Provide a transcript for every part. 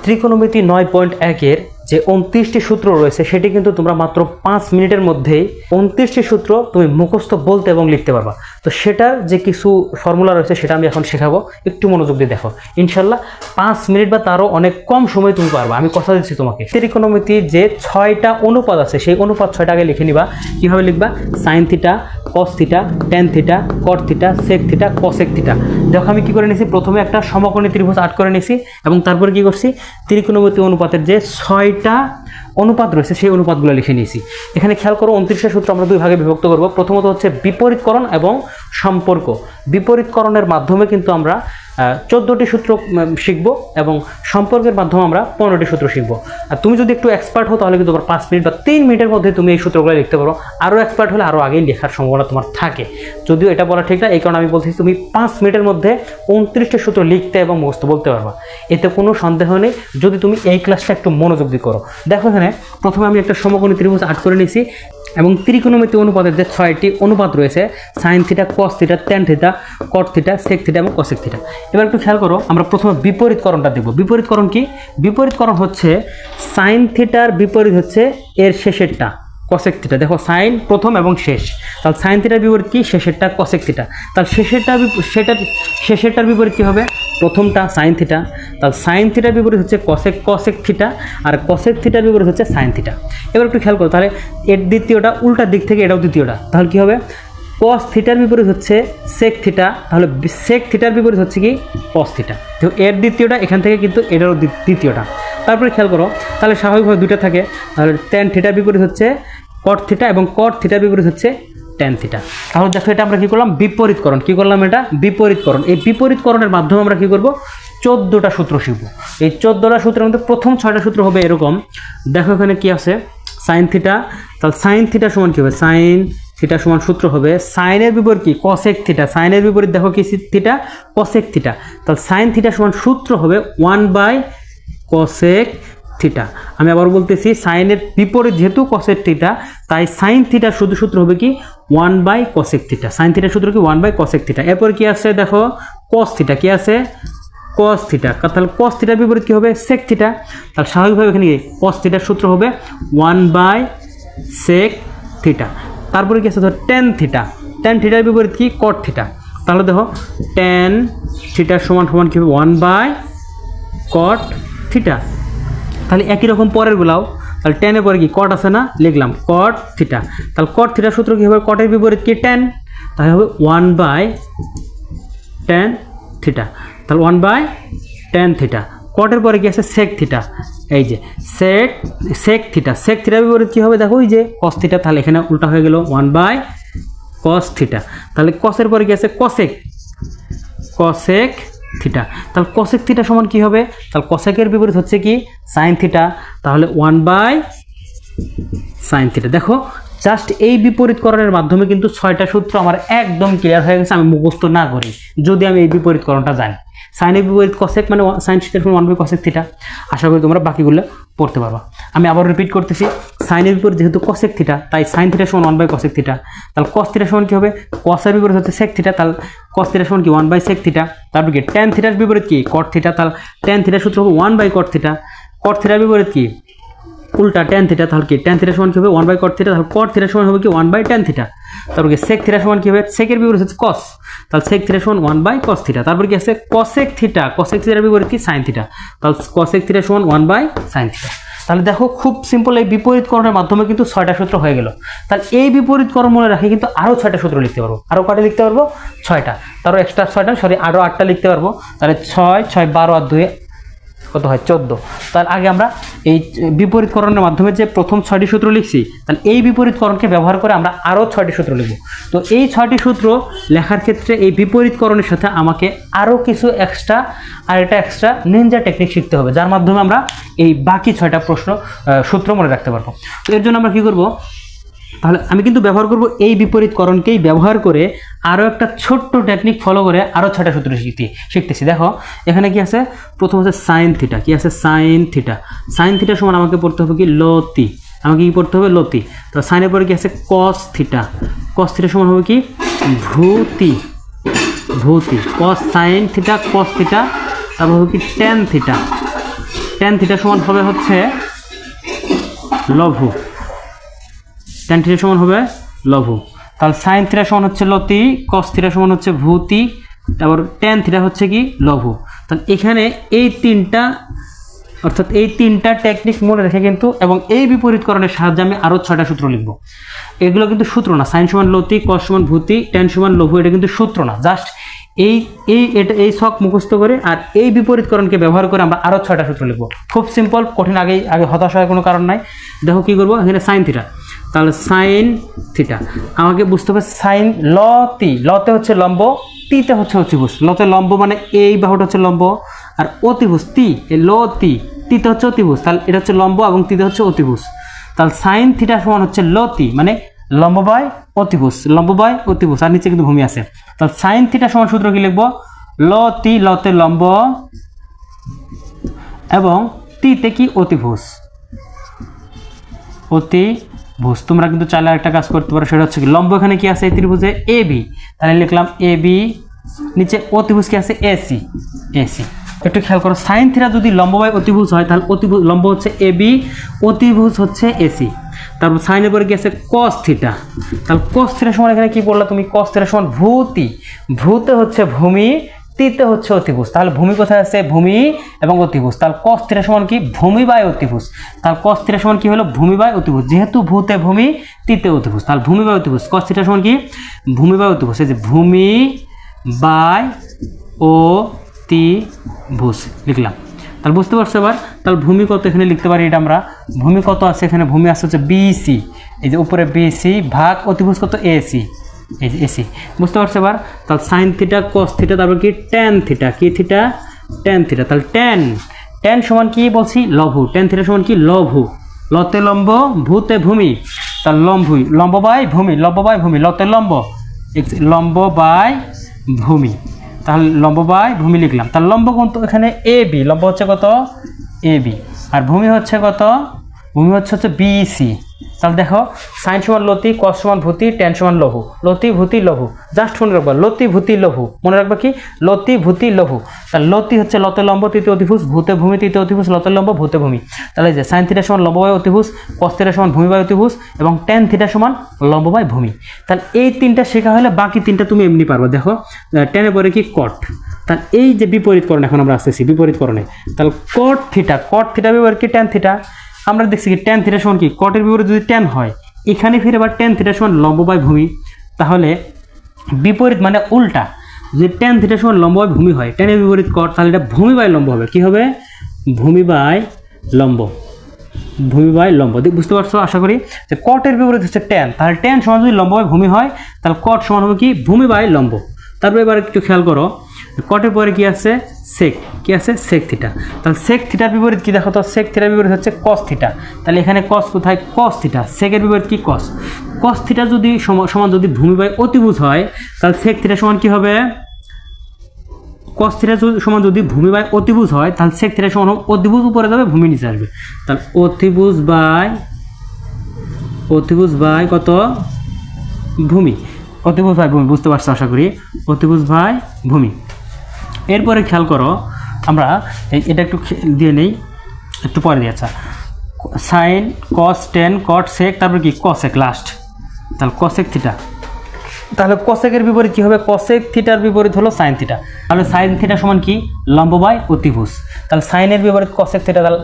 ত্রিকোণমিতি 9.1-এর যে 29টি সূত্র রয়েছে সেটি কিন্তু তোমরা মাত্র 5 মিনিটের মধ্যেই 29টি সূত্র তুমি মুখস্থ বলতে এবং লিখতে পারবা। তো সেটার যে কিছু ফর্মুলা রয়েছে সেটা আমি এখন শেখাবো, একটু মনোযোগ দিয়ে দেখো। ইনশাল্লাহ 5 মিনিট বা তারও অনেক কম সময় তুমি পারবা, আমি কথা দিচ্ছি তোমাকে। ত্রিকোণমিতির যে 6টা অনুপাত আছে সেই অনুপাত 6টা আগে লিখে নিবা। কীভাবে লিখবা? Sine theta, cos theta, tan theta, cot theta, sec theta, cosec theta. দেখো আমি কি করে নিয়েছি, প্রথমে একটা সমকোণী ত্রিভুজ আর্ট করে নিয়েছি এবং তারপরে কি করছি, ত্রিকোণমিতি অনুপাতের যে 6টা অনুপাত রয়েছে সেই অনুপাতগুলো লিখে নিয়েছি। এখানে খেয়াল করো 29টা সূত্র আমরা দুই ভাগে বিভক্ত করব। প্রথমত হচ্ছে বিপরীতকরণ এবং সম্পর্ক। বিপরীতকরণের মাধ্যমে কিন্তু আমরা 14টি সূত্র শিখব এবং সম্পর্কের মাধ্যমে আমরা 15টি সূত্র শিখব। আর তুমি যদি একটু এক্সপার্ট হও তাহলে কিন্তু তোমার 5 মিনিট বা 3 মিনিটের মধ্যে তুমি এই সূত্রগুলো লিখতে পারো। আরও এক্সপার্ট হলে আরও আগেই লেখার সম্ভাবনা তোমার থাকে। যদিও এটা বলা ঠিক না, এই কারণে আমি বলছি তুমি 5 মিনিটের মধ্যে 29টা সূত্র লিখতে এবং মুখস্থ বলতে পারবা, এতে কোনো সন্দেহ নেই যদি তুমি এই ক্লাসটা একটু মনোযোগ দিয়ে করো। দেখো এখানে প্রথমে আমি একটা সমকোণী ত্রিভুজ আর্ট করে নিয়েছি এবং ত্রিকোণমিতি অনুপাতের যে 6টি অনুপাত রয়েছে, sine theta, cos theta, tan theta, cot theta, sec theta এবং কসেক থিটা। এবার একটু খেয়াল করো, আমরা প্রথমে বিপরীতকরণটা দেখব। বিপরীতকরণ কি? বিপরীতকরণ হচ্ছে সাইন থিটার বিপরীত হচ্ছে এর শেষেরটা, কসেক থিটা। দেখো সাইন প্রথম এবং শেষ, তাহলে সাইন থিটার বিপরীত কি? শেষেরটা, কসেক থিটা। তাহলে শেষেরটার বিপরীত কী হবে? প্রথমটা সাইন থিটা। তাহলে সাইন থিটার বিপরীত হচ্ছে কসেক থিটা, আর কসেক থিটার বিপরীত হচ্ছে সাইন থিটা। এবার একটু খেয়াল করো, তাহলে এর দ্বিতীয়টা উল্টার দিক থেকে এটাও দ্বিতীয়টা, তাহলে কী হবে? কস থিটার বিপরীত হচ্ছে সেক থিটা, তাহলে সেক থিটার বিপরীত হচ্ছে কি? Cos theta. তো এর দ্বিতীয়টা এখান থেকে কিন্তু এটারও দ্বিতীয়টা। তারপরে খেয়াল করো, তাহলে স্বাভাবিকভাবে দুইটা থাকে, তাহলে ট্যান থিটার বিপরীত হচ্ছে কট থিটা এবং কট থিটার বিপরীত হচ্ছে ট্যান থিটা। তাহলে দেখো এটা আমরা কী করলাম? বিপরীতকরণ। কী করলাম? এটা বিপরীতকরণ। এই বিপরীতকরণের মাধ্যমে আমরা কী করব? 14টা সূত্র শিখব। এই 14টা সূত্রের মধ্যে প্রথম 6টা সূত্র হবে এরকম। দেখো এখানে কি আছে, সাইন থিটা, তাহলে সাইন থিটা সমান কী হবে? সাইন থিটা সমান সূত্র হবে সাইনের বিপরীত কি? Cosec theta. সাইনের বিপরীত দেখো কি? Theta, cosec theta. তাহলে সাইন থিটা সমান সূত্র হবে 1/কসেক থিটা। আমি আবার বলতেছি, সাইনের বিপরীত যেহেতু কসেক থিটা, তাই সাইন থিটার শুধু সূত্র হবে কি? 1/কসেক থিটা। সাইন থিটার সূত্র কি? 1/কসেক থিটা। এরপর কি আছে দেখো, কস থিটা। কি আছে? Cos theta. তাহলে কস থিটার বিপরীত কি হবে? Sec theta. তাহলে স্বাভাবিকভাবে এখানে কি? কস থিটার সূত্র হবে 1/সেক থিটা। তারপরে কি আছে? ধর ট্যান থিটা। ট্যান থিটার বিপরীত কি? কট থিটা। তাহলে দেখো ট্যান থিটার সমান কি হবে? 1/কট থিটা। তাহলে একই রকম পরেরগুলাও, তাহলে ট্যানের পরে কি? কট আছে না, লিখলাম কট থিটা। তাহলে কট থিটার সূত্র কী হবে? কটের বিপরীত কি? ট্যান। তাহলে হবে 1/ট্যান থিটা। তাহলে 1/ট্যান থিটা। কটের পরে কি আছে? Sec theta. এই যে সেক থিটা। সেক থিটার বিপরীত কী হবে? দেখো ওই যে কস থিটা। তাহলে এখানে উল্টা হয়ে গেল 1/কস থিটা। তাহলে কসের পরে কি আছে? Cosec theta. তাহলে কসেক থিটা সমান কী হবে? তাহলে কসেকের বিপরীত হচ্ছে কি? Sine theta. তাহলে 1/সাইন থিটা। দেখো জাস্ট এই বিপরীতকরণের মাধ্যমে কিন্তু 6টা সূত্র আমার একদম ক্লিয়ার হয়ে গেছে, আমি মুখস্থ না করি, যদি আমি এই বিপরীতকরণটা জানি। সাইনের বিপরীত কসেক মানে সাইন থিটা 1/কসেক থিটা। আশা করি তোমরা বাকিগুলো পড়তে পারবা। আমি আবার রিপিট করতেছি, সাইনের বিপরীত যেহেতু কসেক থিটা, তাই সাইন থিটা সমান 1/কসেক থিটা। তাহলে কস থিটা সমান কী হবে? কসের বিপরীত হচ্ছে সেক থিটা, তাহলে কস থিটা সমান কি? 1/সেক থিটা। তারপর কি? ট্যান থিটার বিপরীত কি? কট থিটা। তাহলে ট্যান থিটার সূত্র হবে 1/কট থিটা। কট থিটার বিপরীত কি? উল্টা ট্যান থিটা। তাহলে কি? ট্যান থিটা সমান কী হবে? 1/কট থিটা। তাহলে কট থিটা সমান হবে কি? 1/ট্যান থিটা। তারপর কি? সেক থিটা সমান কী হবে? সেকের বিপরীত হচ্ছে কস, তাহলে সেক থিটা সমান 1/কস থিটা। তারপর কি আছে? Cosec theta. কসেক থিটার বিপরীত কি? Sine theta. তাহলে কসেক থিটা সমান 1/সাইন থিটা। তাহলে দেখো খুব সিম্পল, এই বিপরীতকরণের মাধ্যমে কিন্তু 6টা সূত্র হয়ে গেল। তাহলে এই বিপরীতকরণ মনে রাখি কিন্তু আরও 6টা সূত্র লিখতে পারবো। আরও কটা লিখতে পারবো? 6টা। তারও এক্সট্রা 6টা, আরও 8টা লিখতে পারবো। তাহলে 6, 6, 12 আর 2 কত হয়? 14। তাহলে আগে আমরা এই বিপরীতকরণের মাধ্যমে যে প্রথম 6টি সূত্র লিখছি, তাহলে এই বিপরীতকরণকে ব্যবহার করে আমরা আরও 6টি সূত্র লিখব। তো এই 6টি সূত্র লেখার ক্ষেত্রে এই বিপরীতকরণের সাথে আমাকে আরও কিছু এক্সট্রা নিনজা টেকনিক শিখতে হবে, যার মাধ্যমে আমরা এই বাকি 6টা সূত্র মনে রাখতে পারবো। তো এর জন্য আমরা কী করব? তাহলে আমি কিন্তু ব্যবহার করব এই বিপরীতকরণকেই ব্যবহার করে আরও একটা ছোট্ট টেকনিক ফলো করে আরও 6টা সূত্র শিখতেছি। দেখো এখানে কি আছে? প্রথম হচ্ছে সাইন থিটা। কি আছে? Sine theta. সাইন থিটা সমান আমাকে পড়তে হবে কি? লতি। আমাকে কি পড়তে হবে? লতি। তো সাইনের পরে কি আছে? Cos theta. কস থিটা সমান হবে কি? ভূতি। Cos sine theta, cos theta. তারপর হবে কি? Tan theta. ট্যান থিটা সমান হবে হচ্ছে লঘু, ট্যান থিটা সমান হবে লঘু। তাহলে সাইন থিটা সমান হচ্ছে লতি, কস থিটা সমান হচ্ছে ভূতি, তারপর ট্যান থিটা হচ্ছে কি লঘু। তাহলে এখানে এই তিনটা, অর্থাৎ এই তিনটা টেকনিক মনে রেখে কিন্তু, এবং এই বিপরীতকরণের সাহায্যে আমি আরও 6টা সূত্র লিখব। এগুলো কিন্তু সূত্র না, সাইন সমান লতি, কস সমান ভূতি, ট্যান সমান লঘু, এটা কিন্তু সূত্র না, জাস্ট এই ছক মুখস্থ করে আর এই বিপরীতকরণকে ব্যবহার করে আমরা আরও 6টা সূত্র লিখব। খুব সিম্পল, কঠিন আগে হতাশ হওয়ার কোনো কারণ নাই। দেখো কী করবো, এখানে সাইন থিটা, তাহলে সাইন থিটা আমাকে বুঝতে হবে সাইন লতি, লতে হচ্ছে লম্ব, তিতে হচ্ছে অতিভুজ। লতে লম্ব মানে এই বাহুটা হচ্ছে লম্ব, আর অতিভুজ তি, লতি, তিতে হচ্ছে অতিভুজ, তাহলে এটা হচ্ছে লম্ব এবং তিতে হচ্ছে অতিভুজ। তাহলে সাইন থিটা সমান হচ্ছে লতি মানে লম্ব বাই অতিভুজ, লম্ব বাই অতিভুজ, আর নিচে কিন্তু ভূমি আছে। তাহলে সাইন থিটা সমান সূত্র কি লিখবো, লতি, লতে লম্ব এবং তিতে কি অতিভুজ, অতিভুজ। তোমরা কিন্তু চাইলে একটা কাজ করতে পারো, সেটা হচ্ছে কি লম্ব এখানে কি আছে এই ত্রিভুজে এ বি, তাহলে লিখলাম এ বি, নিচে অতিভুজ কি আছে এসি, এসি। একটু খেয়াল করো, সাইন থিটা যদি লম্ব বাই অতিভুজ হয় তাহলে অতিভুজ লম্ব হচ্ছে এ বি, অতিভুজ হচ্ছে এসি। তারপর সাইনের পরে কি আছে কস থিটা, তাহলে কস থিটা সমান এখানে কি বললা তুমি, কস থিটা সমান ভূতি, ভূতে হচ্ছে ভূমি, তিতে হচ্ছে অতিভুজ। তাহলে ভূমি কোথায় আছে, ভূমি এবং অতিভুজ, তাহলে কস থিটা সমান কি ভূমি বাই অতিভুজ, তাহলে কস থিটা সমান কি হলো ভূমি বাই অতিভুজ, যেহেতু ভূতে ভূমি, তিতে অতিভুজ, তাহলে ভূমি বাই অতিভুজ। কস থিটা সমান কি ভূমি বাই অতিভুজ, এই যে ভূমি বাই অতিভুজ লিখলাম। তাহলে বুঝতে পারছো এবার, তাহলে ভূমি কত এখানে লিখতে পারি, এটা আমরা ভূমি কত আছে, এখানে ভূমি আছে হচ্ছে বিসি, এই যে উপরে বিসি ভাগ অতিভুজ কত এসি, এই যে এসি। বুঝতে পারছো এবার, তাহলে সাইন থিটা, কস থিটা, তারপর কি ট্যান থিটা, কি থিটা ট্যান থিটা, তাহলে ট্যান সমান কি বলছি লঘু, ট্যান থিটা সমান কি লঘু, লতে লম্ব, ভূতে ভূমি, তাহলে লম্ব বাই ভূমি, লম্ব বাই ভূমি, লতে লম্ব, লম্ব বাই ভূমি, তাহলে লম্ব বাই ভূমি লিখলাম। তাহলে লম্ব কোন তো এখানে এ বি, লম্ব হচ্ছে কত এ বি, আর ভূমি হচ্ছে কত, ভূমি হচ্ছে বিসি। তাহলে দেখো সাইন সমান লতি, কস সমান ভূতি, ট্যান সমান লঘু, লতি ভূতি লঘু, জাস্ট মনে রাখবা লতি ভূতি লঘু, মনে রাখবা কি লতি ভূতি লঘু। তাহলে লতি হচ্ছে লতে লম্ব, তৃতীয় অতিভুজ, ভূতে ভূমি, তৃতীয় অতিভুজ, লতে লম্ব, ভূতে ভূমি। তাহলে যে সাইন থিটা সমান লম্ব বাই অতিভুজ, কস থিটা সমান ভূমি বাই অতিভুজ এবং ট্যান থিটা সমান লম্ব বাই ভূমি। তাহলে এই তিনটা শেখা হলে বাকি তিনটা তুমি এমনি পারবে। দেখো ট্যানের পরে কি কট, তাহলে এই যে বিপরীতকরণ এখন আমরা আসতেছি বিপরীতকরণে, তাহলে কট থিটা বিপরীত কি ট্যান থিটা, আমরা দেখছি কি ট্যান থিটা সমান কি কটের বিপরীত যদি ট্যান হয়, এখানে ফিরে আবার ট্যান থিটা সমান লম্ব বাই ভূমি, তাহলে বিপরীত মানে উল্টা, যদি ট্যান থিটা সমান লম্ব বাই ভূমি হয়, ট্যানের বিপরীত কট, তাহলে এটা ভূমি বাই লম্ব হবে, কি হবে ভূমি বাই লম্ব, ভূমি বাই লম্ব। বুঝতে পারছো আশা করি, যে কটের বিপরীত হচ্ছে ট্যান, তাহলে ট্যান সমান যদি লম্ব বাই ভূমি হয় তাহলে কট সমান হবে কি ভূমি বাই লম্ব। তারপরে এবার একটু খেয়াল করো, কটের পরে কি আছে সেক, কি আছে সেক থিটা, তাহলে সেক থিটার বিপরীত কি দেখো তো, সেক থিটার বিপরীত হচ্ছে কস থিটা, তাহলে এখানে কস কোথায় কস থিটা, সেকের বিপরীত কি কস, কস থিটা যদি সমান যদি ভূমি বাই অতিভুজ হয় তাহলে সেক থিটা সমান কি হবে, কস থিটা সমান যদি ভূমি বাই অতিভুজ হয় তাহলে সেক থিটা সমান অতিভুজ উপরে যাবে, ভূমি নিচে আসবে, তাহলে অতিভুজ বাই কত ভূমি, অতিভুজ বাই ভূমি। বুঝতে পারছো আশা করি, অতিভুজ বাই ভূমি। এরপরে খেয়াল করো, আমরা এটা একটু দিয়ে নেই, একটু পরে দিয়ে, আচ্ছা সাইন কস ট্যান কট সেক, তারপর কি কসেক লাস্ট, তাহলে কসেক থিটা, তাহলে কসেকের বিপরীত কি হবে, কসেক থিটার বিপরীত হলো সাইন থিটা, তাহলে সাইন থিটা সমান কি লম্ব বাই অতিভুজ, তাহলে সাইনের বিপরীত কসেক থিটা, তাহলে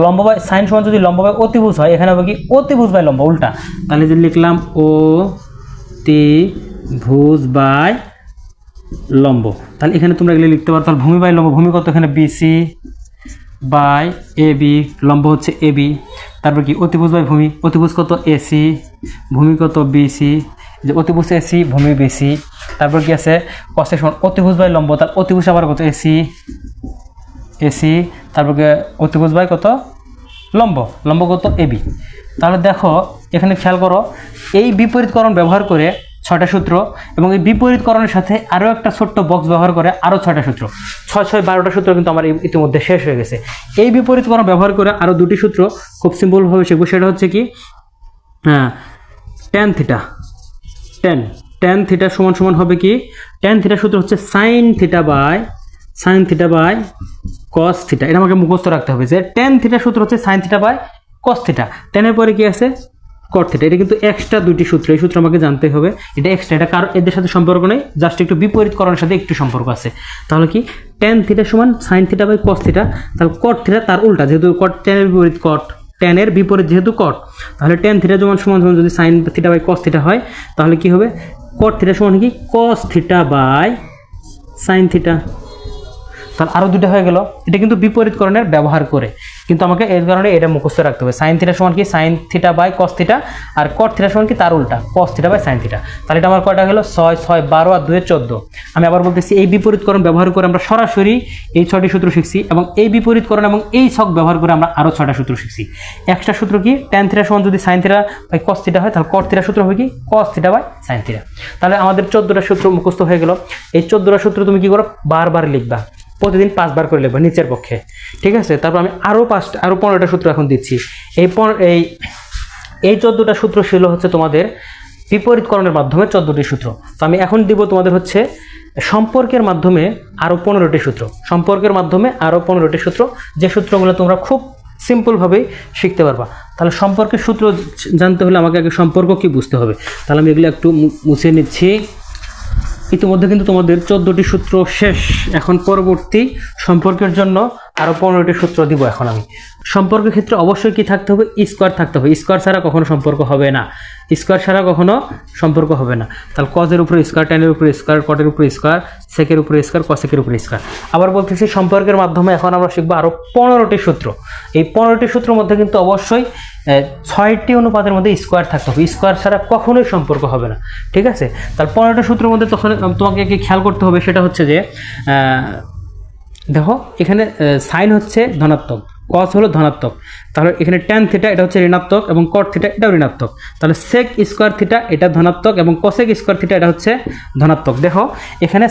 লম্ব বাই সাইন সমান যদি লম্ব বাই অতিভুজ হয়, এখানে হবে কি অতিভুজ বাই লম্ব উল্টা, তাহলে যে লিখলাম অতিভুজ বাই লম্ব। তাহলে এখানে তোমরা এগুলো লিখতে পারো, তাহলে ভূমি বাই লম্ব, ভূমি কত এখানে বিসি বাই এ বি, লম্ব হচ্ছে এ বি, তারপর কি অতিভুজ বাই ভূমি, অতিভুজ কত এসি, ভূমি কত বিসি, যে অতিভুজ এসি ভূমি বিসি, তারপর কি আছে কসেক সমান অতিভুজ বাই লম্ব, তাহলে অতিভুজ আবার কত এসি, তারপর অতিভুজ বাই কত লম্ব কত এবি। তাহলে দেখো এখানে খেয়াল করো, এই বিপরীতকরণ ব্যবহার করে 6টা সূত্র, এবং এই বিপরীতকরণের সাথে আরও একটা ছোট্ট বক্স ব্যবহার করে আরও 6টা সূত্র, 6-12টা সূত্র কিন্তু আমার ইতিমধ্যে শেষ হয়ে গেছে। এই বিপরীতকরণ ব্যবহার করে আরও 2টি সূত্র খুব সিম্পলভাবে শিখবো, সেটা হচ্ছে কি ট্যান থিটা, ট্যান থিটা সমান হবে কি, ট্যান থিটা সূত্র হচ্ছে sine theta by cos theta, এটা আমাকে মুখস্থ রাখতে হবে যে টেন থিটা সূত্র হচ্ছে sine theta by cos theta, টেনের পরে কি আছে কট থিটা। এটা কিন্তু এক্সট্রা দুইটি সূত্র, এই সূত্র আমাকে জানতে হবে, এটা এক্সট্রা, এটা কারণ এদের সাথে সম্পর্ক নেই, জাস্ট একটু বিপরীতকরণের সাথে একটু সম্পর্ক আছে। তাহলে কি টেন থিটা সমান sine theta by cos theta, তাহলে কট থিটা তার উল্টা, যেহেতু কট টেনের বিপরীত কট, টেনের বিপরীত যেহেতু কট, তাহলে টেন থিটা সমান সমান যদি sine theta by cos theta হয় তাহলে কি হবে কট থিটা সমান কি cos theta by sine theta. তাহলে আরও দুটো হয়ে গেল, এটা কিন্তু বিপরীতকরণের ব্যবহার করে, কিন্তু আমাকে এর কারণে এটা মুখস্থ রাখতে হবে। সাইন থিটা সমান কি sine theta by cos theta, আর কট থিটা সমান কি তার উল্টা cos theta by sine theta. তাহলে এটা আমার কয়টা গেল 6 6 12 আর 2 14। আমি আবার বলতেছি এই বিপরীতকরণ ব্যবহার করে আমরা সরাসরি এই 6টি সূত্র শিখছি, এবং এই বিপরীতকরণ এবং এই ছক ব্যবহার করে আমরা আরও 6টা সূত্র শিখছি। একটা সূত্র কি ট্যান থিটা সমান যদি sine theta by cos theta হয় তাহলে কট থিটা সূত্র হবে কি cos theta by sine theta. তাহলে আমাদের 14টা সূত্র মুখস্থ হয়ে গেল। এই 14টা সূত্র তুমি কি করো বারবার লিখবা, প্রতিদিন 5 বার করে লিখবা নিচের পক্ষে, ঠিক আছে। তারপর আমি আরও 15টা সূত্র এখন দিচ্ছি। এই 14টা সূত্র ছিল হচ্ছে তোমাদের বিপরীতকরণের মাধ্যমে 14টি সূত্র। তো আমি এখন দিব তোমাদের হচ্ছে সম্পর্কের মাধ্যমে আরও 15টি সূত্র, সম্পর্কের মাধ্যমে আরও 15টি সূত্র, যে সূত্রগুলো তোমরা খুব সিম্পলভাবেই শিখতে পারবা। তাহলে সম্পর্কের সূত্র জানতে হলে আমাকে আগে সম্পর্ক কি বুঝতে হবে। তাহলে আমি এগুলো একটু মুছে নিচ্ছি। ইতিমধ্যে কিন্তু তোমাদের 14টি সূত্র শেষ, এখন পরবর্তী সম্পর্কের জন্য আরও 15টি সূত্র দিব। এখন আমি সম্পর্কের ক্ষেত্রে অবশ্যই কি থাকতে হবে স্কোয়ার থাকতে হবে, স্কোয়ার ছাড়া কখনো সম্পর্ক হবে না, স্কোয়ার ছাড়া কখনো সম্পর্ক হবে না। তাহলে কজের উপরে স্কোয়ার, টেনের উপরে স্কোয়ার, কটের উপরে স্কোয়ার, সেকের উপরে স্কোয়ার, কসেকের উপরে স্কোয়ার। আবার বলতেছি সম্পর্কের মাধ্যমে এখন আমরা শিখবো আরও 15টি সূত্র। এই 15টি সূত্রের মধ্যে কিন্তু অবশ্যই 6টি অনুপাতের মধ্যে স্কোয়ার থাকতে হবে, স্কোয়ার ছাড়া কখনোই সম্পর্ক হবে না, ঠিক আছে। তাহলে 15টা সূত্রের মধ্যে তখন তোমাকে কি খেয়াল করতে হবে সেটা হচ্ছে যে দেখো এখানে সাইন হচ্ছে ধনাত্মক, কস হলো ধনাত্মক, তাহলে এখানে ট্যান থিটা এটা হচ্ছে ঋণাত্মক এবং কট থিটা এটাও ঋণাত্মক, তাহলে সেক স্কোয়ার থিটা এটা ধনাত্মক এবং কসেক স্কোয়ার থিটা এটা হচ্ছে ধনাত্মক। দেখো এখানে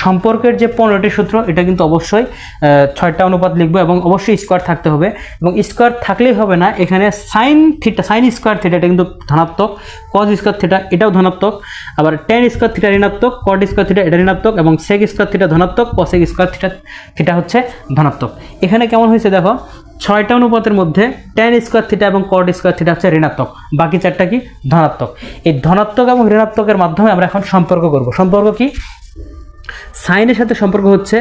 সম্পর্কের যে 15টি সূত্র এটা কিন্তু অবশ্যই 6টা অনুপাত লিখবো এবং অবশ্যই স্কোয়ার থাকতে হবে, এবং স্কোয়ার থাকলেই হবে না, এখানে sine theta sine square theta এটা কিন্তু ধনাত্মক, কজ স্কোয়ার থিটা এটাও ধনাত্মক, আবার টেন স্কোয়ার থিটা ঋণাত্মক, কট স্কোয়ার থিটা এটা ঋণাত্মক, এবং সেক স্কোয়ার থিটা ধনাত্মক, কসেক স্কোয়ার থিটা হচ্ছে ধনাত্মক। এখানে কেমন হয়েছে দেখো 6টা অনুপাতের মধ্যে টেন স্কোয়ার থিটা এবং কট স্কোয়ার থিটা হচ্ছে ঋণাত্মক, বাকি 4টা কি ধনাত্মক। এই ধনাত্মক এবং ঋণাত্মকের মাধ্যমে আমরা এখন সম্পর্ক করব। সম্পর্ক কি সাইনের সাথে সম্পর্ক হচ্ছে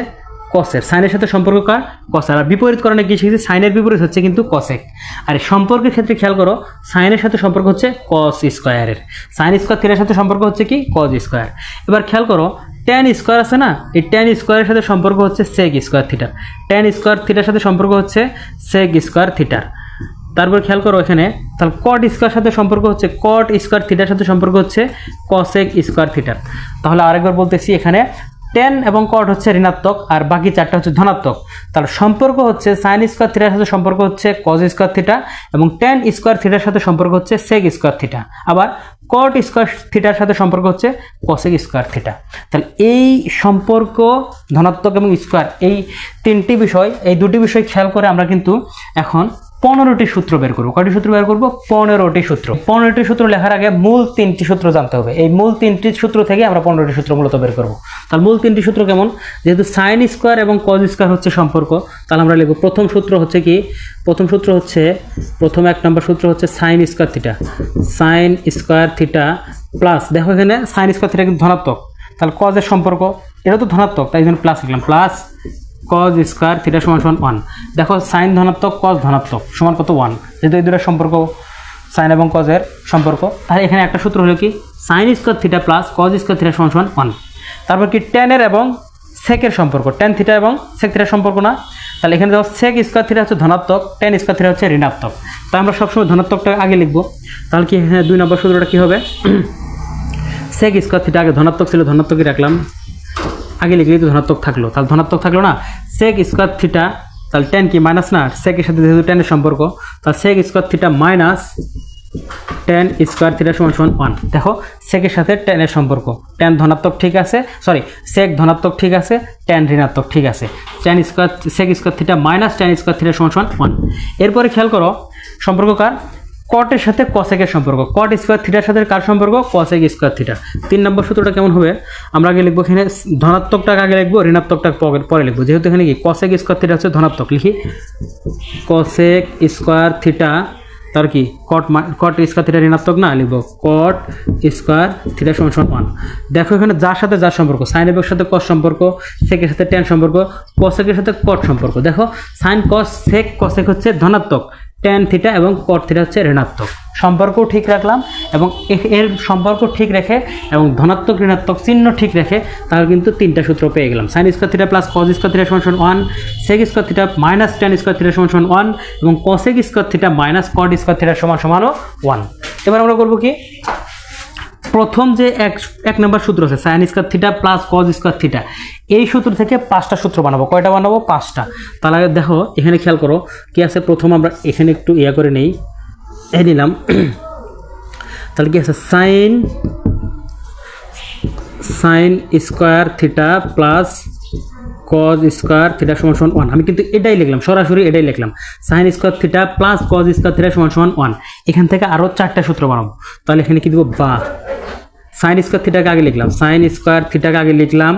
কসের, সাইনের সাথে সম্পর্ক কার কসের, আর বিপরীতকরণে কি শিখেছি সাইনের বিপরীত হচ্ছে কিন্তু কসেক। আর সম্পর্কের ক্ষেত্রে খেয়াল করো সাইনের সাথে সম্পর্ক হচ্ছে কস স্কোয়ারের, সাইন স্কোয়ার থিটার সাথে সম্পর্ক হচ্ছে কি কজ স্কোয়ার। এবার খেয়াল করো ট্যান স্কোয়ার আছে না, এই ট্যান স্কোয়ারের সাথে সম্পর্ক হচ্ছে sec square theta, tan square থিটার সাথে সম্পর্ক হচ্ছে সেক স্কোয়ার থিটার। তারপর খেয়াল করো এখানে তাহলে কট স্কোয়ার সাথে সম্পর্ক হচ্ছে কট স্কোয়ার থিটার সাথে সম্পর্ক হচ্ছে কসেক স্কোয়ার থিটার। তাহলে আরেকবার বলতেছি এখানে টেন এবং কট হচ্ছে ঋণাত্মক আর বাকি 4টা হচ্ছে ধনাত্মক, তাহলে সম্পর্ক হচ্ছে সাইন স্কোয়ার থিটার সাথে সম্পর্ক হচ্ছে কজ স্কোয়ার থিটা এবং টেন স্কোয়ার থিটার সাথে সম্পর্ক হচ্ছে সেক স্কোয়ার থিটা, আবার কট স্কোয়ার থিটার সাথে সম্পর্ক হচ্ছে কসেক স্কোয়ার থিটা। তাহলে এই সম্পর্ক ধনাত্মক এবং স্কোয়ার এই 3টি বিষয়, এই 2টি বিষয় খেয়াল করে আমরা কিন্তু এখন 15টি সূত্র বের করবো। কয়টি সূত্র বের করবো 15টি সূত্র। 15টি সূত্র লেখার আগে মূল 3টি সূত্র জানতে হবে, এই মূল 3টি সূত্র থেকে আমরা 15টি সূত্র মূলত বের করবো। তাহলে মূল 3টি সূত্র কেমন, যেহেতু সাইন স্কোয়ার এবং কজ স্কোয়ার হচ্ছে সম্পর্ক, তাহলে আমরা লিখব প্রথম সূত্র হচ্ছে কি, প্রথম 1 নম্বর সূত্র হচ্ছে sign square theta, sign square theta plus, দেখো এখানে সাইন স্কোয়ার থিটা কিন্তু ধনাত্মক, তাহলে কজের সম্পর্ক এটা তো ধনাত্মক তাই জন্য প্লাস লিখলাম, প্লাস কজ স্কোয়ার থিটা সমান 1। দেখো সাইন ধনাত্মক কজ ধনাত্মক সমান কত 1, যেহেতু এই দুটোর সম্পর্ক সাইন এবং কজের সম্পর্ক, তাহলে এখানে একটা সূত্র হলো কি sign square theta plus cos square theta সমান 1। তারপর কি টেনের এবং সেকের সম্পর্ক, টেন থিটা এবং সেক থিটার সম্পর্ক না, তাহলে এখানে দেখো সেক স্কোয়ার থিটা হচ্ছে ধনাত্মক, টেন স্কোয়ার থিটা হচ্ছে ঋণাত্মক, তাই আমরা সবসময় ধনাত্মকটা আগে লিখবো। তাহলে কি হ্যাঁ 2 নম্বর সূত্রটা কী হবে সেক স্কোয়ার থিটা আগে ধনাত্মক ছিল, ধনাত্মকই রাখলাম, আগে লিখলেই তো ধনাত্মক থাকলো, তাহলে ধনাত্মক থাকলো না, সেক স্কোয়ার থিটা, তাহলে টেন কি মাইনাস না, সেকের সাথে যেহেতু টেনের সম্পর্ক, তাহলে sec square theta minus tan square theta সমান 1। দেখো সেকের সাথে টেনের সম্পর্ক, টেন ধনাত্মক ঠিক আছে, সরি সেক ধনাত্মক ঠিক আছে, টেন ঋণাত্মক ঠিক আছে, sec square theta minus tan square theta সমান 1। এরপরে খেয়াল করো সম্পর্ক কার কটের সাথে কসেকের সম্পর্ক, কট স্কোয়ার থিটার সাথে কার সম্পর্ক, কসেক স্কোয়ার থিটা। 3 নম্বর সূত্রটা কেমন হবে, আমরা আগে লিখবো এখানে ধনাত্মকটাকে আগে লিখবো, ঋণাত্মকটা পরে লিখবো। যেহেতু এখানে কি কসেক স্কোয়ার থিটা হচ্ছে ধনাত্মক, লিখি কসেক স্কোয়ার থিটা, তার কি কট স্কোয়ার থিটা ঋণাত্মক না, লিখবো কট স্কোয়ার থিটা সমান সমান 1। দেখো এখানে যার সাথে যার সম্পর্ক, সাইন এর সাথে কস সম্পর্ক, সেকের সাথে ট্যান সম্পর্ক, কসেকের সাথে কট সম্পর্ক। দেখো সাইন কস সেক কসেক হচ্ছে ধনাত্মক, ট্যান থিটা এবং কট থিটা হচ্ছে ঋণাত্মক। সম্পর্কও ঠিক রাখলাম এবং এর সম্পর্ক ঠিক রেখে এবং ধনাত্মক ঋণাত্মক চিহ্ন ঠিক রেখে তাহলে কিন্তু 3টা সূত্র পেয়ে গেলাম। Sine square theta plus cos square theta সমান সমান 1, sec square theta minus tan square theta সমান সমান 1 এবং cosec square theta minus cot square theta সমান সমানও 1। এবার আমরা করবো কি, প্রথম যে এক নম্বর সূত্র আছে sign square theta plus cos square theta, এই সূত্র থেকে 5টা সূত্র বানাবো। কয়টা বানাবো, 5টা। তাহলে দেখো এখানে খেয়াল করো কি আছে, প্রথম আমরা এখানে একটু ইয়া করে নেই, এই নিলাম। তাহলে কি আছে, sign square theta plus cos square theta সমান সমান 1। আমি কিন্তু এটাই লিখলাম, সরাসরি এটাই লিখলাম, sign square theta plus cos square theta সমান সমান 1। এখান থেকে আরও 4টা সূত্র বানাবো। তাহলে এখানে কি দিব, বা সাইন স্কোয়ার থিটাকে আগে লিখলাম, সাইন স্কোয়ার থিটাকে আগে লিখলাম,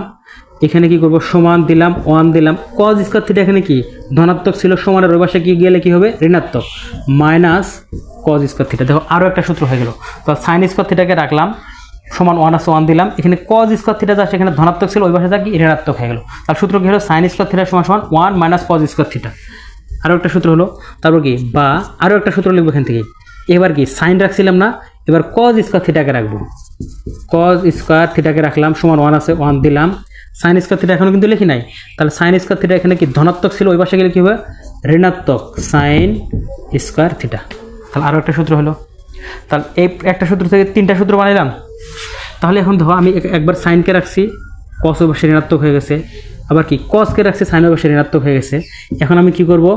এখানে কি করব, সমান দিলাম 1 দিলাম, কজ স্কোয়ার থিটা এখানে কি ধনাত্মক ছিল, সমানের ওই পাশে কি গেলে কি হবে ঋণাত্মক, মাইনাস কজ স্কোয়ার থিটা। দেখো আরও একটা সূত্র হয়ে গেল। তো সাইন স্কোয়ার থিটাকে রাখলাম, সমান 1 আছে 1 দিলাম, এখানে কজ স্কোয়ার থিটা যা সেখানে ধনাত্মক ছিল, ওই পাশে যা কি ঋণাত্মক হয়ে গেল। তার সূত্র কি হলো, সাইন স্কোয়ার থিটা সমান সমান 1 মাইনাস কজ স্কোয়ার থিটা। আরও একটা সূত্র হলো, তারপর কি বা আরও একটা সূত্র লিখবো এখান থেকে। এবার কি সাইন রাখছিলাম না, এবার কজ স্কোয়ার থিটাকে রাখবো, কজ স্কোয়ার থিটাকে রাখলাম, সমান 1 আছে 1 দিলাম, সাইন স্কোয়ার থিটা এখনও কিন্তু লিখি নাই। তাহলে সাইন স্কোয়ার থিটা এখানে কি ধনাত্মক ছিল, ওই পাশে গেলে কী হবে ঋণাত্মক সাইন স্কোয়ার থিটা। তাহলে আরও একটা সূত্র হলো। তাহলে এই একটা সূত্র থেকে 3টা সূত্র বানাইলাম। তাহলে এখন ধরো আমি একবার সাইনকে রাখছি, কস ওই পাশে ঋণাত্মক হয়ে গেছে, আবার কি কসকে রাখছি, সাইন ওই পাশে ঋণাত্মক হয়ে গেছে। এখন আমি কি করব,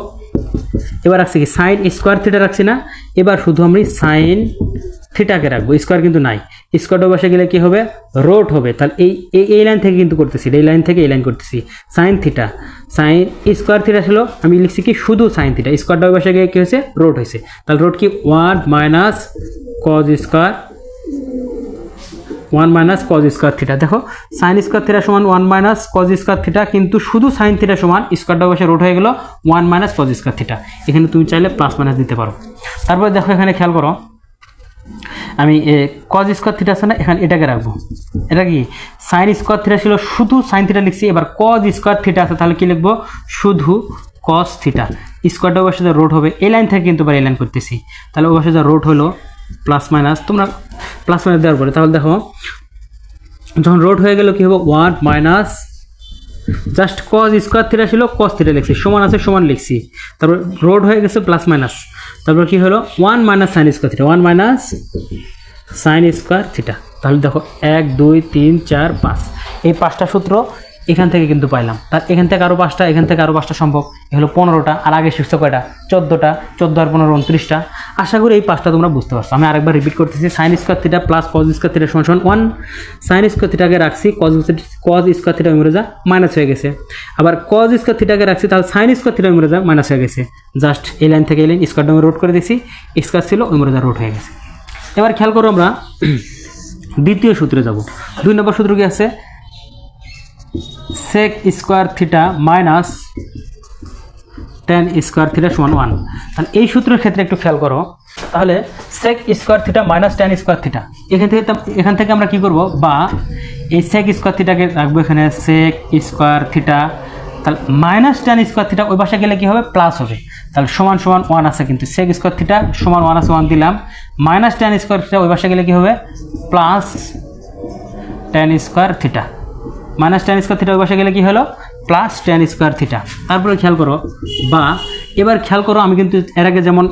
এবার রাখছি কি সাইন স্কোয়ার থিটা রাখছি না, এবার শুধু আমি সাইন থিটাকে রাখবো, স্কোয়ার কিন্তু নাই, স্কোয়ার বসে গেলে কি হবে রোট হবে। তাহলে এই লাইন থেকে কিন্তু করতেছি, এই লাইন থেকে এই লাইন করতেছি, sine theta, sign square theta ছিল, আমি লিখছি কি শুধু সাইন থিটা, স্কোয়ারটা বসে গিয়ে কী হয়েছে রোট হয়েছে। তাহলে রোট কি 1 minus cos square, 1 minus cos square theta. দেখো সাইন স্কোয়ার থিটা সমান 1 মাইনাস কজ স্কোয়ার থিটা, কিন্তু শুধু সাইন থিটা সমান স্কোয়ারটা বসে রোট হয়ে গেল 1 মাইনাস কজ স্কোয়ার থিটা। এখানে তুমি চাইলে প্লাস মাইনাস দিতে পারো। তারপরে দেখো এখানে খেয়াল করো, আমি কজ স্কোয়ার থিটা আছে না, এখানে এটাকে রাখবো। এটা কি সাইন স্কোয়ার থিটা ছিল, শুধু সাইন থিটা লিখছি, এবার কজ স্কোয়ার থিটা আছে, তাহলে কি লিখবো শুধু কস থিটা, স্কোয়ারটা ওর সাথে রোট হবে, এই লাইন থেকে কিন্তু এই লাইন করতেছি, তাহলে ওর সাথে রোট হলো প্লাস মাইনাস, তোমরা প্লাস মাইনাস দেওয়ার পরে তাহলে দেখো যখন রোট হয়ে গেল কি হবে 1 minus just cos square theta ছিল, কস থিটা লিখছি, সমান আছে সমান লিখছি, তারপর রোড হয়ে গেছে প্লাস মাইনাস, তারপর কি হলো 1 minus sine square theta, 1 minus sine square theta. তাহলে দেখো 1 2 3 4 5, এই 5টা সূত্র এখান থেকে কিন্তু পাইলাম। তার এখান থেকে আরও 5টা, এখান থেকে আরও 5টা সম্ভব, এ হলো 15টা, আর আগে শিখছো কয়টা 14টা, 14 আর 15 29টা। আশা করি এই 5টা তোমরা বুঝতে পারছো। আমি আরেকবার রিপিট করতেছি, sign square theta plus cos square theta সমান সমান 1, সাইন স্কোয়ার থিটাকে রাখছি, কজ স্কোয়ার থিটা মরে যা মাইনাস হয়ে গেছে, আবার কজ স্কোয়ার থিটাকে রাখছি, তাহলে সাইন স্কোয়ার থিটা মরে যা মাইনাস হয়ে গেছে, জাস্ট এই লাইন থেকে এই লাইন স্কোয়ারটা আমি রোড করে দিয়েছি, স্কোয়ার ছিল ওই মরে যা রোড হয়ে গেছে। এবার খেয়াল করো আমরা দ্বিতীয় সূত্রে যাব। 2 নম্বর সূত্র কি আছে, sec square theta minus tan square theta সমান 1। তাহলে এই সূত্রের ক্ষেত্রে একটু খেয়াল করো, তাহলে sec square theta minus tan square theta, এখান থেকে আমরা কি করব, বা এই সেক স্কোয়ার থিটাকে রাখবো এখানে সেক স্কোয়ার থিটা, তাহলে মাইনাস ট্যান স্কোয়ার থিটা ওই পাশে গেলে কি হবে প্লাস হবে, তাহলে সমান সমান 1 আছে, কিন্তু সেক স্কোয়ার থিটা সমান 1 আছে 1 দিলাম, মাইনাস ট্যান স্কোয়ার থিটা ওই পাশে গেলে কি হবে plus tan square theta, minus tan square theta ওই পাশে গেলে কি হলো প্লাস ট্যান স্কোয়ার থিটা। তারপরে খেয়াল করো, বা এবার খেয়াল করো আমি কিন্তু এর আগে যেমন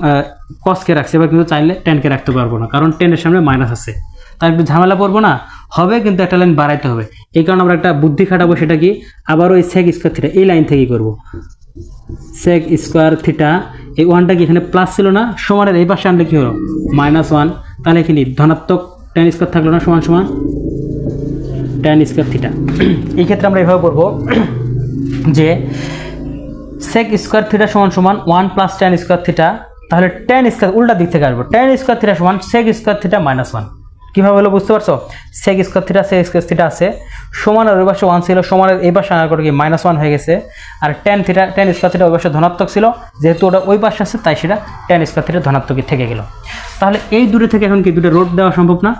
কসকে রাখছি, এবার কিন্তু চাইলে ট্যানকে রাখতে পারবো না, কারণ টেনের সামনে মাইনাস আছে, তার একটু ঝামেলা পড়বো না, হবে কিন্তু একটা লাইন বাড়াইতে হবে, এই কারণে আমরা একটা বুদ্ধি খাটাবো, সেটা কি আবারও এই সেক স্কোয়ার থিটা এই লাইন থেকেই করবো, সেক স্কোয়ার থিটা, এই 1টা কি এখানে প্লাস ছিল না, সমানের এই পাশে আনলে কি হলো -1, তাহলে এখানে ধনাত্মক ট্যান স্কোয়ার থাকলো না, সমান সমান ট্যান স্কোয়ার থিটা। এই ক্ষেত্রে আমরা এভাবে করবো যে সেক স্কোয়ার থিটা সমান সমান 1 প্লাস ট্যান স্কোয়ার থিটা, তাহলে টেন স্কোয়ার উল্টা দিক থেকে আসবো, টেন স্কোয়ার থিটা সমান sec square theta minus one. কীভাবে হলো বুঝতে পারছো? সেক স্কোয়ার থিটা আছে সমানের ওই পাশে ওয়ান ছিল, সমানের এই পাশে আনার করে কি মাইনাস ওয়ান হয়ে গেছে। আর টেন স্কোয়ার থিটা ওই পাশে ধনাত্মক ছিল, যেহেতু ওটা ওই পাশে আছে তাই সেটা টেন স্কোয়ার থিটা ধনাত্মকই থেকে গেল। তাহলে এই দুটো থেকে এখন কি দুটো রোড দেওয়া সম্ভব না?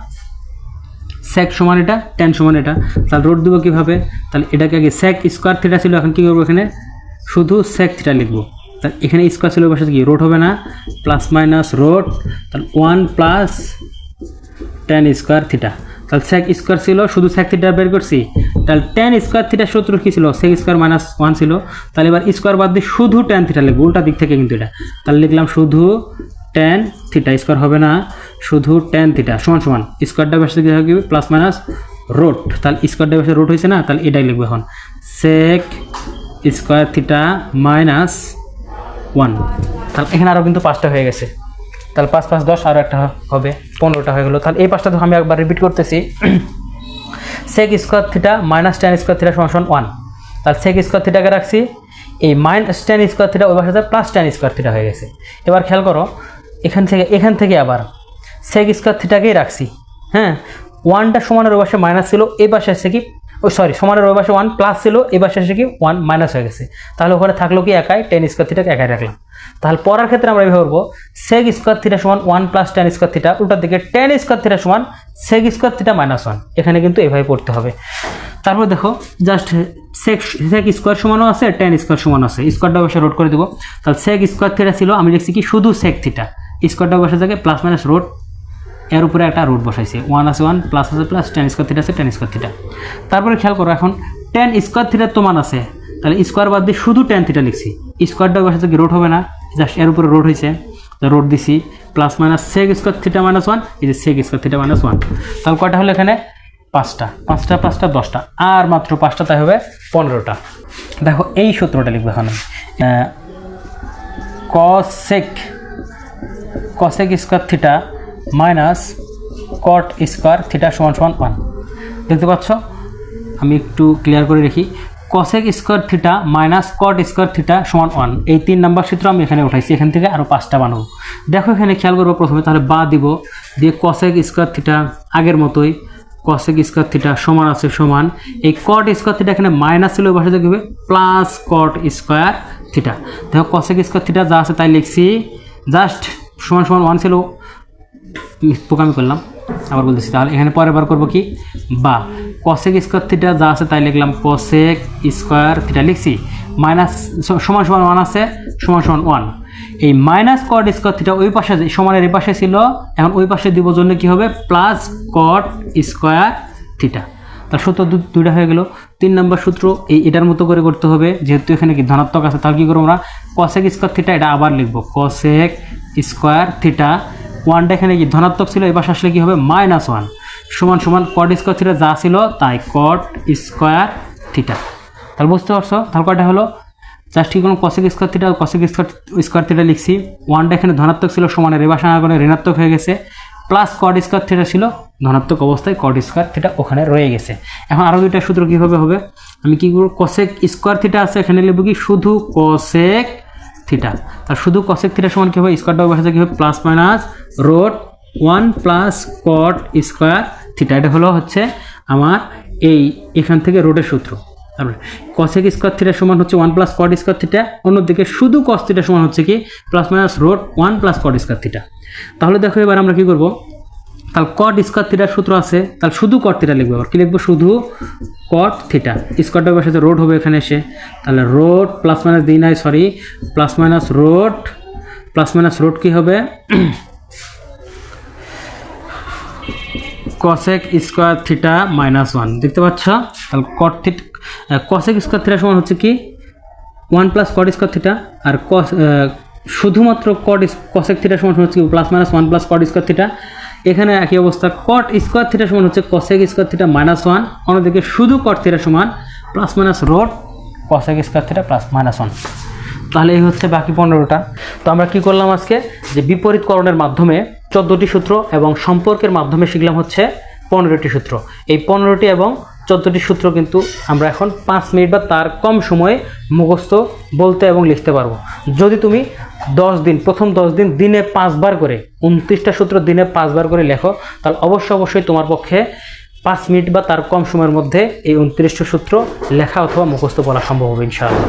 সেক সমান এটা, টেন সমান এটা, তাহলে রোড দেবো কীভাবে? তাহলে এটাকে আগে সেক স্কোয়ার থিটা ছিল, এখন কী করবো এখানে শুধু সেক থিটা লিখবো। তাহলে এখানে স্কোয়ার ছিল ওই পাশে কি রোড হবে না, প্লাস মাইনাস রোড, তাহলে one plus tan square theta. তাহলে সেক স্কোয়ার ছিল, শুধু সেক থিটা বের করছি, তাহলে টেন স্কোয়ার থিটার সূত্র কী ছিল? সেক স্কোয়ার মাইনাস ওয়ান ছিল। তাহলে এবার স্কোয়ার বাদ দিয়ে শুধু টেন থিটা লিখবো, উল্টা দিক থেকে কিন্তু এটা। তাহলে লিখলাম শুধু টেন থিটা, স্কোয়ার হবে না, শুধু টেন থিটা সমান সমান স্কোয়ারটা বেসে কী হবে প্লাস মাইনাস রোড। তাহলে স্কোয়ারটা বেসে রোড হয়েছে না, তাহলে এটাই লিখবো এখন sec square theta minus one. তাহলে এখানে আরও কিন্তু 5টা হয়ে গেছে, তাহলে 5 5 10 আরও একটা হবে, 15টা হয়ে গেলো। তাহলে এই 5টা তো আমি একবার রিপিট করতেছি, sec square theta minus tan square theta সমান 1। তাহলে সেক স্কোয়ার থিটাকে রাখছি, এই মাইনাস টেন স্কোয়ার থিটা ওই পাশে প্লাস টেন স্কোয়ার থিটা হয়ে গেছে। এবার খেয়াল করো এখান থেকে আবার সেক স্কোয়ার থিটাকেই রাখছি, হ্যাঁ, ওয়ানটা সমানের ওই পাশে মাইনাস ছিল, এই পাশে এসে কি সমানের ওই পাশে ওয়ান প্লাস ছিল, এই পাশে এসে কি ওয়ান মাইনাস হয়ে গেছে। তাহলে ওখানে থাকলো কি একাই, টেন স্কোয়ার থিটাকে একাই রাখলাম। তাহলে পড়ার ক্ষেত্রে আমরা এইভাবে করবো, সেক স্কোয়ার থিটা সমান 1 প্লাস টেন স্কোয়ার থিটা, উল্টার দিকে টেন স্কোয়ার থিটা সমান sec square theta minus one. এখানে কিন্তু এইভাবে পড়তে হবে। তারপর দেখো জাস্ট সেক স্কোয়ার সমানও আছে, টেন স্কোয়ার সমান আছে, স্কোয়ারটা বসে রোড করে দেবো। তাহলে সেক স্কোয়ার থিটা ছিল, আমি লিখছি কি শুধু সেক থিটা, স্কোয়ারটা বসে থাকে প্লাস মাইনাস রোড, এর উপরে একটা রুট বসাইছে, ওয়ান আছে ওয়ান, প্লাস আছে প্লাস, টেন স্কোয়ার থিটা আছে টেন স্কোয়ার থিটা। তারপরে খেয়াল করো এখন টেন স্কোয়ার থিটার তো মান আছে, তাহলে স্কোয়ার বাদ দিয়ে শুধু টেন থিটা লিখছি, স্কোয়ারটা বসাতে কি রোড হবে না, জাস্ট এর উপরে রোড হয়েছে, রোড দিছি plus minus sec square theta minus one, এই যে sec square theta minus one. তাহলে কয়টা হলো এখানে 5টা, 5টা 5টা 10টা, আর মাত্র 5টা, তাই হবে 15টা। দেখো এই সূত্রটা লিখবো এখন, cosec square theta minus cot square theta সমান সমান 1। দেখতে পাচ্ছ, আমি একটু ক্লিয়ার করে রাখি, cosec square theta minus cot square theta সমান 1, এই 3 নাম্বার সূত্র আমি এখানে উঠাইছি, এখান থেকে আরও 5টা বানাবো। দেখো এখানে খেয়াল করবো প্রথমে, তাহলে বা দিব, দিয়ে কসেক স্কোয়ার থিটা আগের মতোই, কসেক স্কোয়ার থিটা সমান আছে সমান, এই কট স্কোয়ার থিটা এখানে মাইনাস ছিল, ওই পাশে দেখবে প্লাস কট স্কোয়ার থিটা। দেখো কসেক স্কোয়ার থিটা যা আছে তাই লিখছি, জাস্ট সমান সমান 1 ছিল, পোকামি করলাম, আবার বলতেছি। তাহলে এখানে পরের বার করবো কি, বা কসেক স্কোয়ার থিটা যা আছে তাই লিখলাম কসেক স্কোয়ার থিটা লিখছি, মাইনাস সমান সমান 1 আছে, সমান সমান 1, এই মাইনাস কট স্কোয়ার থিটা ওই পাশে সমানের এই পাশে ছিল, এখন ওই পাশে দিব জন্য কি হবে প্লাস কট স্কোয়ার থিটা। তার সূত্র দুইটা হয়ে গেল। 3 নম্বর সূত্র এটার মতো করে করতে হবে, যেহেতু এখানে কি ধনাত্মক আছে, তাহলে কী করবো আমরা কসেক স্কোয়ার থিটা, এটা আবার লিখবো কসেক স্কোয়ার থিটা, ওয়ানটা এখানে কি ধনাত্মক ছিল, এই পাশে আসলে কী হবে মাইনাস 1 সমান সমান কট স্কোয়ার থিটা যা ছিল তাই কট স্কোয়ার থিটা। তাহলে বুঝতে পারছো, তাহলে কয়টা হলো, জাস্ট কি কোনো cosec square theta, cosec square theta লিখছি, ওয়ানটা এখানে ধনাত্মক ছিল, সমানের এই পাশে আনার করে ঋণাত্মক হয়ে গেছে, প্লাস কট স্কোয়ার থিটা ছিল ধনাত্মক অবস্থায়, কট স্কোয়ার থিটা ওখানে রয়ে গেছে। এখন আরও দুইটা সূত্র কীভাবে হবে, আমি কী করব, কসেক স্কোয়ার থিটা আছে, এখানে লিখব কি শুধু কসেক থিটা, তার শুধু কসেক থিটা সমান কী হবে, স্কোয়ারটা বসাতে কী হবে plus minus road 1 plus cot square theta. এটা হচ্ছে আমার এখান থেকে রোডের সূত্র। তারপরে কসেক স্কোয়ার থিটা সমান হচ্ছে 1 প্লাস কট স্কোয়ার থিটা, অন্যদিকে শুধু কস থিটা সমান হচ্ছে কি plus minus road 1 plus cot square theta. তাহলে দেখো এবার আমরা কী করবো, তাহলে কট স্কোয়ার থিটার সূত্র আছে, তাহলে শুধু কট থিটা লিখবো, আবার কী লিখবো শুধু কট থিটা, স্কোয়ারটার পাশে রোড হবে এখানে এসে, তাহলে রোড প্লাস মাইনাস দিই নাই, সরি প্লাস মাইনাস রোড কী হবে কসেক স্কোয়ার থিটা মাইনাস 1। দেখতে পাচ্ছ, তাহলে কসেক স্কোয়ার থিটা সমান হচ্ছে কি 1 প্লাস কট স্কোয়ার থিটা, আর শুধুমাত্র কসেক থিটা সমান হচ্ছে কি plus minus 1 plus cot square theta. এখানে একই অবস্থা, কট স্কোয়ার থিটা সমান হচ্ছে কসেক স্কোয়ার থিটা মাইনাস 1, অন্যদিকে শুধু কট থিটা সমান plus minus road cosec square theta plus minus 1। তাহলে এই হচ্ছে বাকি 15টা। তো আমরা কি করলাম আজকে, যে বিপরীতকরণের মাধ্যমে 14টি সূত্র এবং সম্পর্কের মাধ্যমে শিখলাম হচ্ছে 15টি সূত্র। এই 15টি এবং 14টি সূত্র কিন্তু আমরা এখন 5 মিনিট বা তার কম সময়ে মুখস্থ বলতে এবং লিখতে পারবো, যদি তুমি প্রথম 10 দিন দিনে 5 বার করে 29টা সূত্র দিনে 5 বার করে লেখো, তাহলে অবশ্যই তোমার পক্ষে 5 মিনিট বা তার কম সময়ের মধ্যে এই 29টা সূত্র লেখা অথবা মুখস্থ বলা সম্ভব হবে ইনশাআল্লাহ।